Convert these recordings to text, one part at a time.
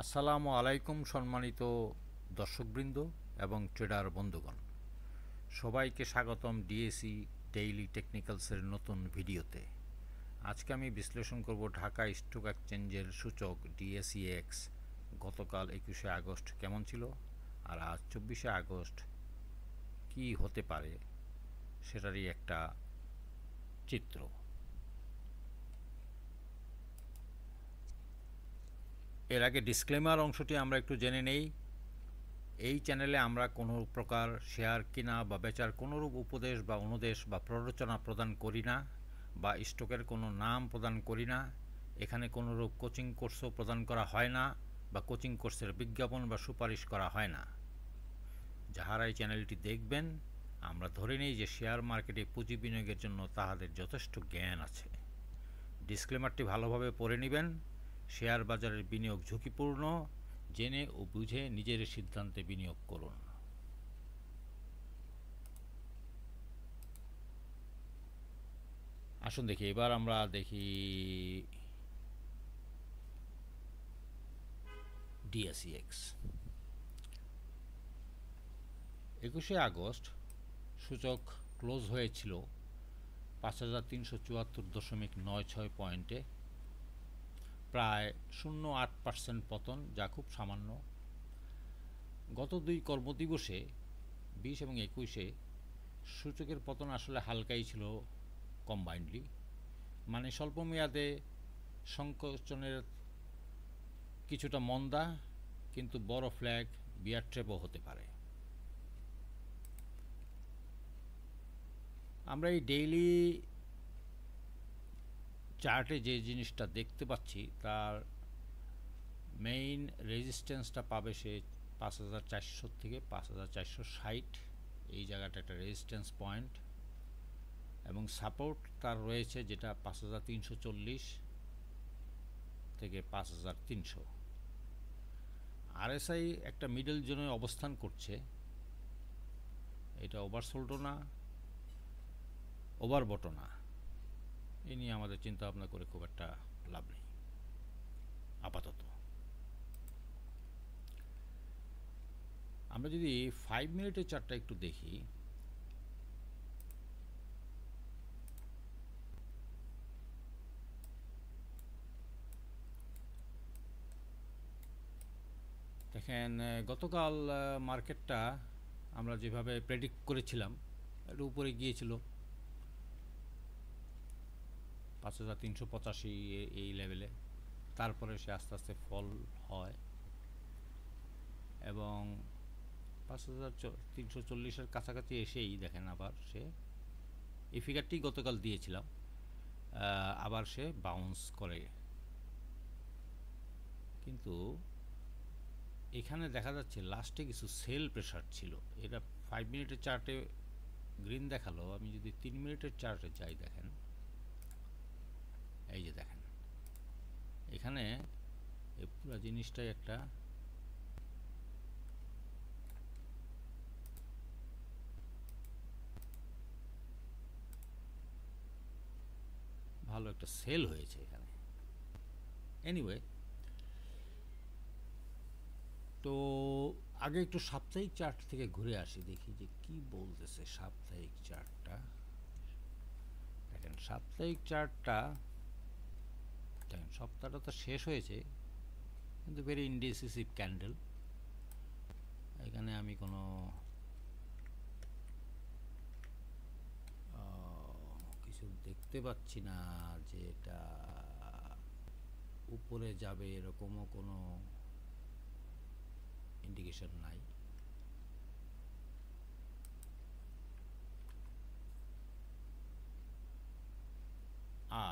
আসসালামু আলাইকুম সম্মানিত দর্শকবৃন্দ এবং ট্রেডার বন্ধুগণ, সবাইকে স্বাগতম ডিএসই ডেইলি টেকনিক্যালসের নতুন ভিডিওতে। আজকে আমি বিশ্লেষণ করব ঢাকা স্টক এক্সচেঞ্জের সূচক ডিএসইএক্স গতকাল 21শে আগস্ট কেমন ছিল আর আজ 24শে আগস্ট কি হতে পারে সেটারই একটা চিত্র। এর আগে ডিসক্লেমার অংশটি আমরা একটু জেনে নেই। এই চ্যানেলে আমরা কোনো প্রকার শেয়ার কেনা বা বেচার কোনোরূপ উপদেশ বা অনুদেশ বা প্ররোচনা প্রদান করি না বা স্টকের কোনো নাম প্রদান করি না। এখানে কোনোরূপ কোচিং কোর্সও প্রদান করা হয় না বা কোচিং কোর্সের বিজ্ঞাপন বা সুপারিশ করা হয় না। যাহারা এই চ্যানেলটি দেখবেন, আমরা ধরে নিই যে শেয়ার মার্কেটে পুঁজি বিনিয়োগের জন্য তাহাদের যথেষ্ট জ্ঞান আছে। ডিসক্লেমারটি ভালোভাবে পড়ে নেবেন। শেয়ার বাজারের বিনিয়োগ ঝুঁকিপূর্ণ, জেনে ও বুঝে নিজের সিদ্ধান্তে বিনিয়োগ করুন। আসুন দেখি, এবার আমরা দেখি ডিএসইএক্স। 21শে আগস্ট সূচক ক্লোজ হয়েছিল 5374.96 পয়েন্টে, প্রায় 0.8% পতন, যা খুব সামান্য। গত দুই কর্মদিবসে 20 এবং 21-এ সূচকের পতন আসলে হালকাই ছিল কম্বাইন্ডলি, মানে স্বল্প মেয়াদে সংকোচনের কিছুটা মন্দা, কিন্তু বড় ফ্ল্যাগ বিয়ার ট্রেপও হতে পারে। আমরা এই ডেইলি চার্টে যে জিনিসটা দেখতে পাচ্ছি তার মেইন রেজিস্ট্যান্সটা পাবে সে 5400 থেকে 5460, এই জায়গাটা একটা রেজিস্ট্যান্স পয়েন্ট, এবং সাপোর্ট তার রয়েছে যেটা 5340 থেকে 5300। আরএসআই একটা মিডল জোনে অবস্থান করছে, এটা ওভারসোল্ডও না ওভারবটও না। এ নিয়ে আমাদের চিন্তা ভাবনা করে খুব একটা লাভ নেই আপাতত। আমরা যদি 5 মিনিটের চার্টটা একটু দেখি, দেখেন গতকাল মার্কেটটা আমরা যেভাবে প্রেডিক্ট করেছিলাম একটু উপরে গিয়েছিল 5385 এই লেভেলে, তারপরে সে আস্তে আস্তে ফল হয় এবং 5340-এর কাছাকাছি এসেই দেখেন আবার সে, এই ফিগারটি গতকাল দিয়েছিলাম, আবার সে বাউন্স করে। কিন্তু এখানে দেখা যাচ্ছে লাস্টে কিছু সেল প্রেশার ছিল। এটা 5 মিনিটের চার্টে গ্রিন দেখালো, আমি যদি 3 মিনিটের চার্টে যাই, দেখেন এই যে দেখেন এখানে এই পুরো জিনিসটাই একটা ভালো একটা সেল হয়েছে এখানে। এনিওয়ে, তো আগে একটু সাপ্তাহিক চার্ট থেকে ঘুরে আসি, দেখি যে কি বলতেছে সাপ্তাহিক চার্টটা। দেখেন সাপ্তাহিক চার্টটা, দেখেন সপ্তাহটা তো শেষ হয়েছে কিন্তু ভেরি ইনডিসিসিভ ক্যান্ডেল। এখানে আমি কোনো কিছু দেখতে পাচ্ছি না যে এটা উপরে যাবে, এরকমও কোনো ইন্ডিকেশন নাই।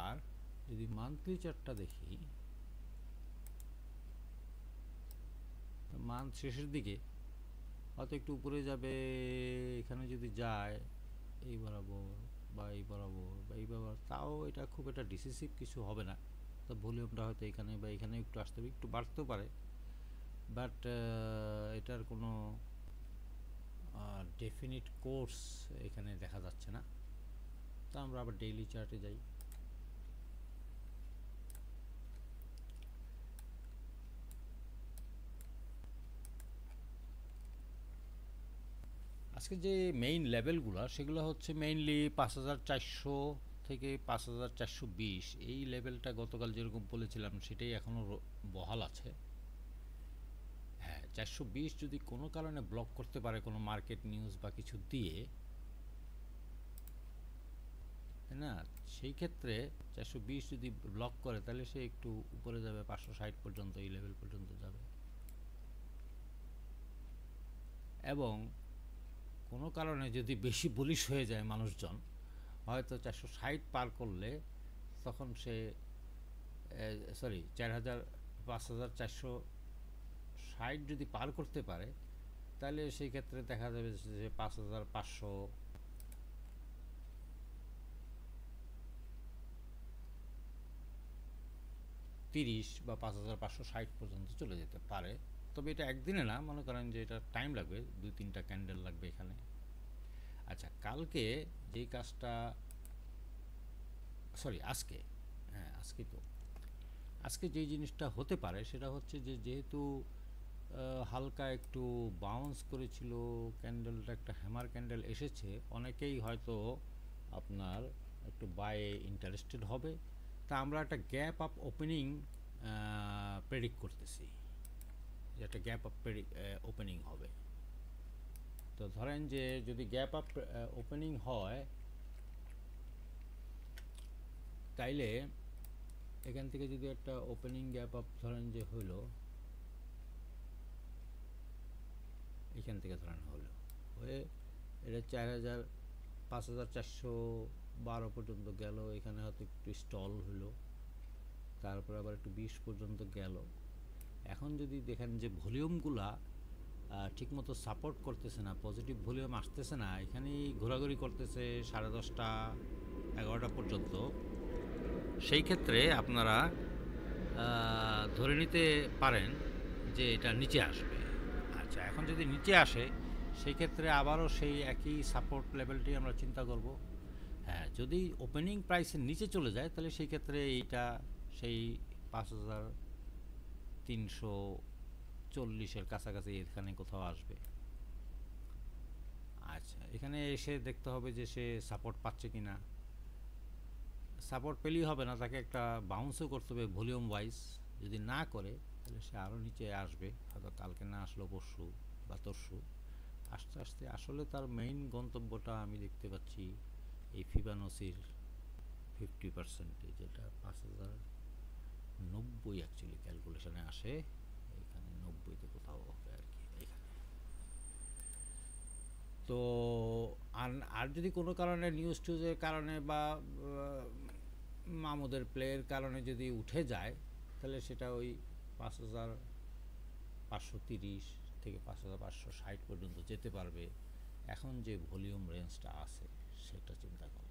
আর যদি মান্থলি চার্টটা দেখি, মান্থ শেষের দিকে হয়তো একটু উপরে যাবে। এখানে যদি যায় এই বরাবর বা এই বরাবর বা এই বরাবর, তাও এটা খুব একটা ডিসিসিভ কিছু হবে না। তো ভলিউমটা হয়তো এখানে বা এখানে একটু আসতে হবে, একটু বাড়তেও পারে, বাট এটার কোনো ডেফিনিট কোর্স এখানে দেখা যাচ্ছে না। তো আমরা আবার ডেইলি চার্টে যাই। আজকে যে মেইন লেভেলগুলো সেগুলো হচ্ছে মেইনলি 5400 থেকে 5420, এই লেভেলটা গতকাল যেরকম বলেছিলাম সেটাই এখনও বহাল আছে। হ্যাঁ, 420 যদি কোনো কারণে ব্লক করতে পারে কোনো মার্কেট নিউজ বা কিছু দিয়ে, তাই না, সেই ক্ষেত্রে 420 যদি ব্লক করে তাহলে সে একটু উপরে যাবে, 560 পর্যন্ত, এই লেভেল পর্যন্ত যাবে। এবং কোনো কারণে যদি বেশি বুলিশ হয়ে যায় মানুষজন, হয়তো 460 পার করলে তখন সে সরি 4000 5460 যদি পার করতে পারে তাহলে সেই ক্ষেত্রে দেখা যাবে যে 5530 বা 5560 পর্যন্ত চলে যেতে পারে। তবে এটা একদিনে না, মনে করেন যে এটা টাইম লাগবে, 2-3টা ক্যান্ডেল লাগবে এখানে। আচ্ছা, কালকে যেই কাজটা, সরি আজকে, হ্যাঁ আজকে তো, আজকে যেই জিনিসটা হতে পারে সেটা হচ্ছে যে যেহেতু হালকা একটু বাউন্স করেছিল, ক্যান্ডেলটা একটা হ্যামার ক্যান্ডেল এসেছে, অনেকেই হয়তো আপনার একটু বায়ে ইন্টারেস্টেড হবে। তা আমরা একটা গ্যাপ আপ ওপেনিং প্রেডিক্ট করতেছি, যে একটা গ্যাপ আপ ওপেনিং হবে। তো ধরেন যে যদি গ্যাপ আপ ওপেনিং হয় তাইলে এখান থেকে যদি একটা ওপেনিং গ্যাপ আপ ধরেন যে হলো, এখান থেকে ধরেন হলো হয়ে এটা 5412 পর্যন্ত গেল, এখানে হয়তো একটু স্টল হলো, তারপর আবার একটু 20 পর্যন্ত গেল। এখন যদি দেখেন যে ভলিউমগুলা ঠিকমতো সাপোর্ট করতেছে না, পজিটিভ ভলিউম আসতেছে না, এখানেই ঘোরাঘুরি করতেছে 10:30 11টা পর্যন্ত, সেই ক্ষেত্রে আপনারা ধরে নিতে পারেন যে এটা নিচে আসবে। আচ্ছা, এখন যদি নিচে আসে সেই ক্ষেত্রে আবারও সেই একই সাপোর্ট লেভেলটি আমরা চিন্তা করব। হ্যাঁ, যদি ওপেনিং প্রাইসের নিচে চলে যায় তাহলে সেই ক্ষেত্রে এইটা সেই 5340-এর কাছাকাছি এখানে কোথাও আসবে। আচ্ছা, এখানে এসে দেখতে হবে যে সে সাপোর্ট পাচ্ছে কিনা। সাপোর্ট পেলেই হবে না, তাকে একটা বাউন্সও করতে হবে ভলিউম ওয়াইজ। যদি না করে তাহলে সে আরও নিচে আসবে, হয়তো কালকে না আসলেও পরশু বা তরশু। আস্তে আস্তে আসলে তার মেইন গন্তব্যটা আমি দেখতে পাচ্ছি এই ফিবানোসির 50%, যেটা 5090 অ্যাকচুয়ালি ক্যালকুলেশনে আসে, এখানে 90তে কোথাও হবে আর কি এখানে। তো আর যদি কোনো কারণে নিউজ টিউজের কারণে বা মামুদের প্লের কারণে যদি উঠে যায় তাহলে সেটা ওই 5530 থেকে 5560 পর্যন্ত যেতে পারবে, এখন যে ভলিউম রেঞ্জটা আছে সেটা চিন্তা করো।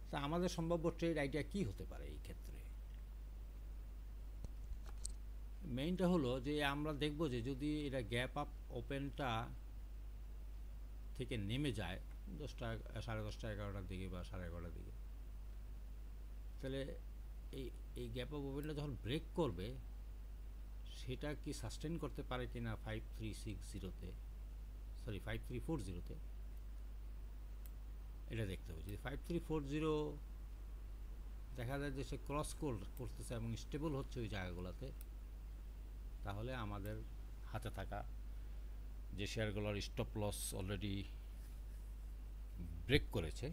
তা আমাদের সম্ভাব্য ট্রেড আইডিয়া কি হতে পারে এই ক্ষেত্রে? মেইনটা হলো যে আমরা দেখব যে যদি এটা গ্যাপ আপ ওপেনটা থেকে নেমে যায় 10টা 10:30 11টার দিকে বা 11:30টার দিকে, তাহলে এই গ্যাপ আপ ওপেনটা যখন ব্রেক করবে সেটা কি সাস্টেন করতে পারে কিনা 5360-তে, সরি 5340-তে, এটা দেখতে হবে। যদি 5340 দেখা যায় যে সে ক্রস করতেছে এবং স্টেবল হচ্ছে ওই জায়গাগুলোতে, তাহলে আমাদের হাতে থাকা যে শেয়ারগুলোর স্টপ লস অলরেডি ব্রেক করেছে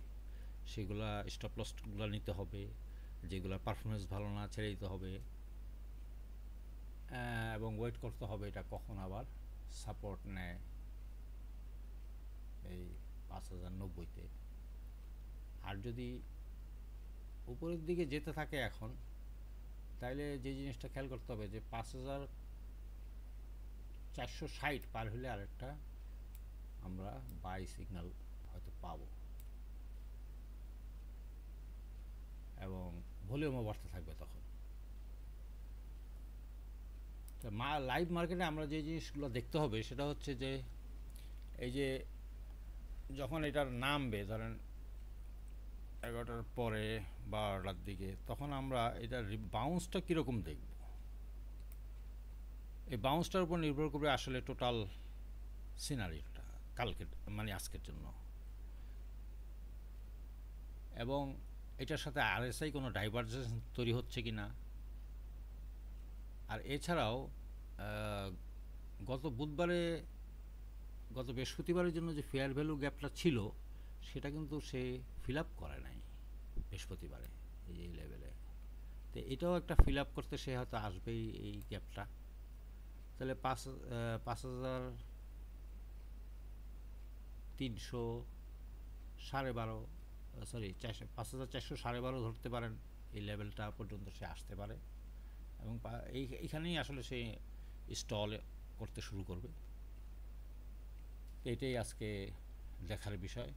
সেগুলা স্টপ লসগুলো নিতে হবে, যেগুলোর পারফরমেন্স ভালো না ছেড়ে দিতে হবে, এবং ওয়েট করতে হবে এটা কখন আবার সাপোর্ট নেয় এই 5090-তে। আর যদি উপরের দিকে যেতে থাকে এখন, তাহলে যে জিনিসটা খেয়াল করতে হবে যে 5460 পার হলে আরেকটা আমরা বাই সিগন্যাল হয়তো পাবো, এবং ভলিউমও বাড়তে থাকবে তখন। তো লাইভ মার্কেটে আমরা যে জিনিসগুলো দেখতে হবে সেটা হচ্ছে যে এই যে যখন এটার নামবে ধরেন 11টার পরে 12টার দিকে, তখন আমরা এটার বাউন্সটা কীরকম দেখব। এই বাউন্সটার উপর নির্ভর করবে আসলে টোটাল সিনারিওটা কালকের মানে আজকের জন্য, এবং এটার সাথে আরএসআই কোনো ডাইভারজেন্স তৈরি হচ্ছে কি না। আর এছাড়াও আহ, গত বৃহস্পতিবারের জন্য যে ফেয়ার ভ্যালু গ্যাপটা ছিল সেটা কিন্তু সে ফিল আপ করে নাই বৃহস্পতিবারে এই লেভেলে। তো এটাও একটা ফিল আপ করতে সে হয়তো আসবেই এই গ্যাপটা। তাহলে 5,300 সরি 5,400 ধরতে পারেন, এই লেভেলটা পর্যন্ত সে আসতে পারে, এবং এইখানেই আসলে সে স্টল করতে শুরু করবে। তো এটাই আজকে দেখার বিষয়।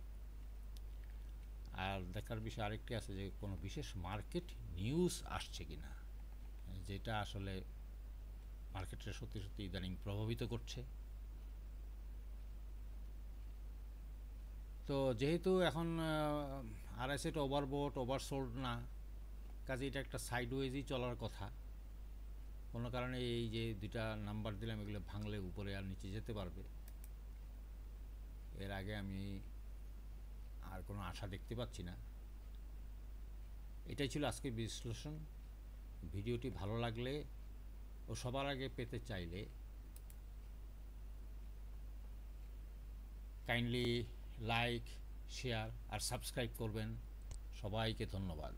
আর দেখার বিষয় আরেকটি আছে যে কোনো বিশেষ মার্কেট নিউজ আসছে কি না, যেটা আসলে মার্কেটটা সত্যি সত্যি ইদানিং প্রভাবিত করছে। তো যেহেতু এখন আরএসএটা ওভারবোট ওভারসোল্ড না, কাজে এটা একটা সাইডওয়েজই চলার কথা। কোনো কারণে এই যে দুইটা নাম্বার দিলাম এগুলো ভাঙলে উপরে আর নিচে যেতে পারবে, এর আগে আমি আর কোনো আশা দেখতে পাচ্ছি না। এটাই ছিল আজকের বিশ্লেষণ। ভিডিওটি ভালো লাগলে ও সবার আগে পেতে চাইলে কাইন্ডলি লাইক, শেয়ার আর সাবস্ক্রাইব করবেন। সবাইকে ধন্যবাদ।